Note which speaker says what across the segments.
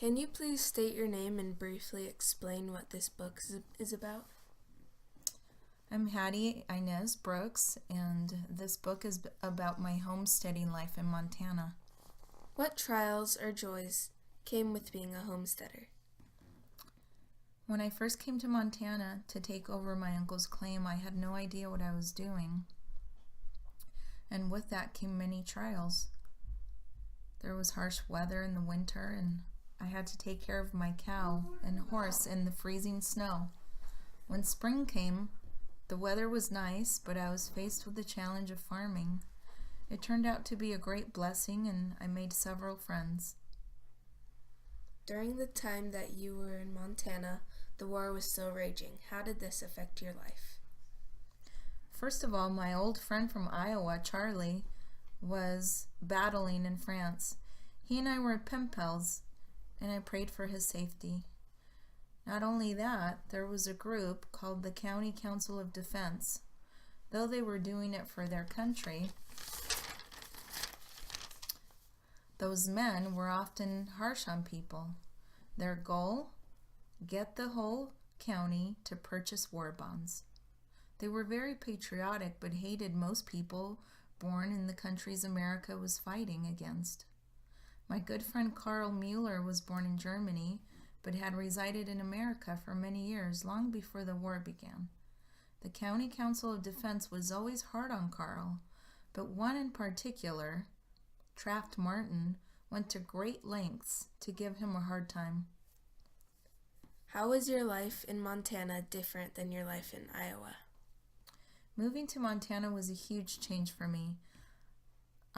Speaker 1: Can you please state your name and briefly explain what this book is about?
Speaker 2: I'm Hattie Inez Brooks, and this book is about my homesteading life in Montana.
Speaker 1: What trials or joys came with being a homesteader?
Speaker 2: When I first came to Montana to take over my uncle's claim, I had no idea what I was doing. And with that came many trials. There was harsh weather in the winter, and I had to take care of my cow and horse in the freezing snow. When spring came, the weather was nice, but I was faced with the challenge of farming. It turned out to be a great blessing, and I made several friends.
Speaker 1: During the time that you were in Montana, the war was still raging. How did this affect your life?
Speaker 2: First of all, my old friend from Iowa, Charlie, was battling in France. He and I were pen pals, and I prayed for his safety. Not only that, there was a group called the County Council of Defense. Though they were doing it for their country, those men were often harsh on people. Their goal? Get the whole county to purchase war bonds. They were very patriotic, but hated most people born in the countries America was fighting against. My good friend Carl Mueller was born in Germany, but had resided in America for many years, long before the war began. The County Council of Defense was always hard on Carl, but one in particular, Traft Martin, went to great lengths to give him a hard time.
Speaker 1: How was your life in Montana different than your life in Iowa?
Speaker 2: Moving to Montana was a huge change for me.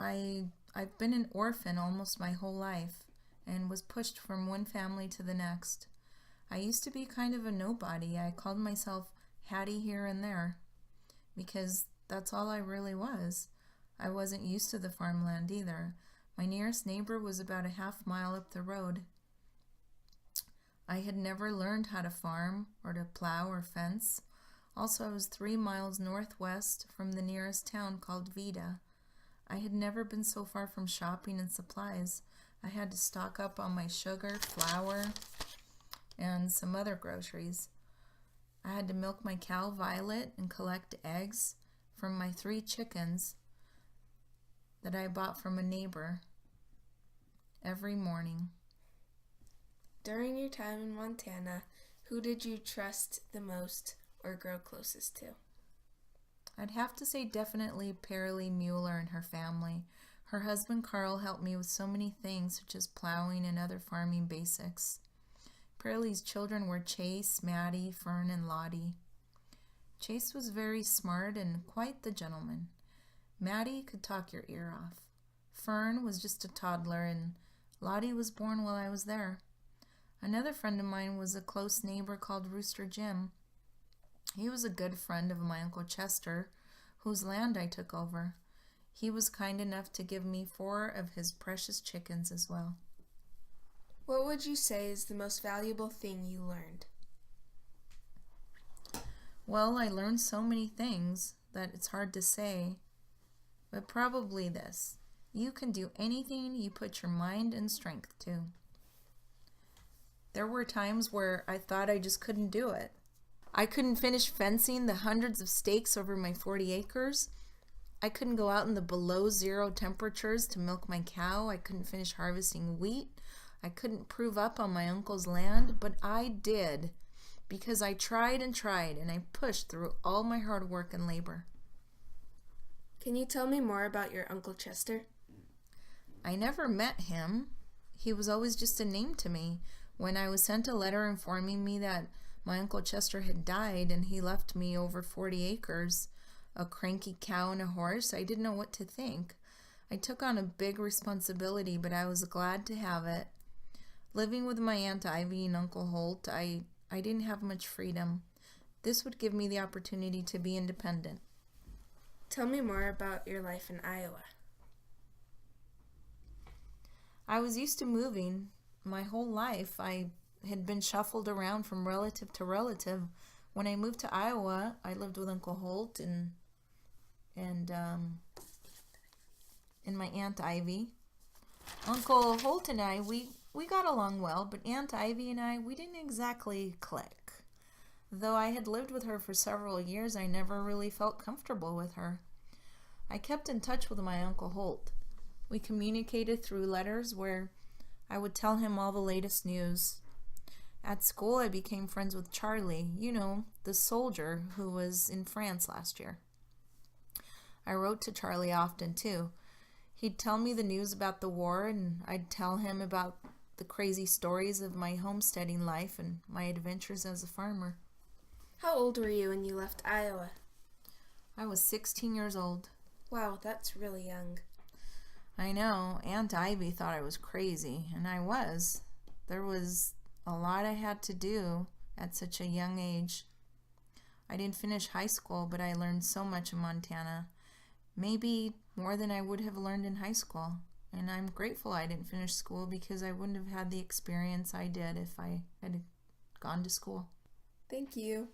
Speaker 2: I've been an orphan almost my whole life and was pushed from one family to the next. I used to be kind of a nobody. I called myself Hattie here and there because that's all I really was. I wasn't used to the farmland either. My nearest neighbor was about a half mile up the road. I had never learned how to farm or to plow or fence. Also, I was 3 miles northwest from the nearest town called Vida. I had never been so far from shopping and supplies. I had to stock up on my sugar, flour, and some other groceries. I had to milk my cow Violet and collect eggs from my 3 chickens that I bought from a neighbor every morning.
Speaker 1: During your time in Montana, who did you trust the most or grow closest to?
Speaker 2: I'd have to say definitely Paralee Mueller and her family. Her husband Carl helped me with so many things such as plowing and other farming basics. Paralee's children were Chase, Maddie, Fern, and Lottie. Chase was very smart and quite the gentleman. Maddie could talk your ear off. Fern was just a toddler, and Lottie was born while I was there. Another friend of mine was a close neighbor called Rooster Jim. He was a good friend of my Uncle Chester, whose land I took over. He was kind enough to give me 4 of his precious chickens as well.
Speaker 1: What would you say is the most valuable thing you learned?
Speaker 2: Well, I learned so many things that it's hard to say, but probably this. You can do anything you put your mind and strength to. There were times where I thought I just couldn't do it. I couldn't finish fencing the hundreds of stakes over my 40 acres. I couldn't go out in the below zero temperatures to milk my cow. I couldn't finish harvesting wheat. I couldn't prove up on my uncle's land, but I did because I tried and I pushed through all my hard work and labor.
Speaker 1: Can you tell me more about your Uncle Chester?
Speaker 2: I never met him. He was always just a name to me. When I was sent a letter informing me that my Uncle Chester had died and he left me over 40 acres, a cranky cow and a horse, I didn't know what to think. I took on a big responsibility, but I was glad to have it. Living with my Aunt Ivy and Uncle Holt, I didn't have much freedom. This would give me the opportunity to be independent.
Speaker 1: Tell me more about your life in Iowa.
Speaker 2: I was used to moving. My whole life, I had been shuffled around from relative to relative. When I moved to Iowa, I lived with Uncle Holt and my Aunt Ivy. Uncle Holt and I, we We got along well, but Aunt Ivy and we didn't exactly click. Though I had lived with her for several years, I never really felt comfortable with her. I kept in touch with my Uncle Holt. We communicated through letters where I would tell him all the latest news. At school, I became friends with Charlie, the soldier who was in France last year. I wrote to Charlie often, too. He'd tell me the news about the war, and I'd tell him about the crazy stories of my homesteading life and my adventures as a farmer.
Speaker 1: How old were you when you left Iowa?
Speaker 2: I was 16 years old.
Speaker 1: Wow, that's really young.
Speaker 2: I know. Aunt Ivy thought I was crazy, and I was. There was a lot I had to do at such a young age. I didn't finish high school, but I learned so much in Montana. Maybe more than I would have learned in high school. And I'm grateful I didn't finish school because I wouldn't have had the experience I did if I had gone to school.
Speaker 1: Thank you.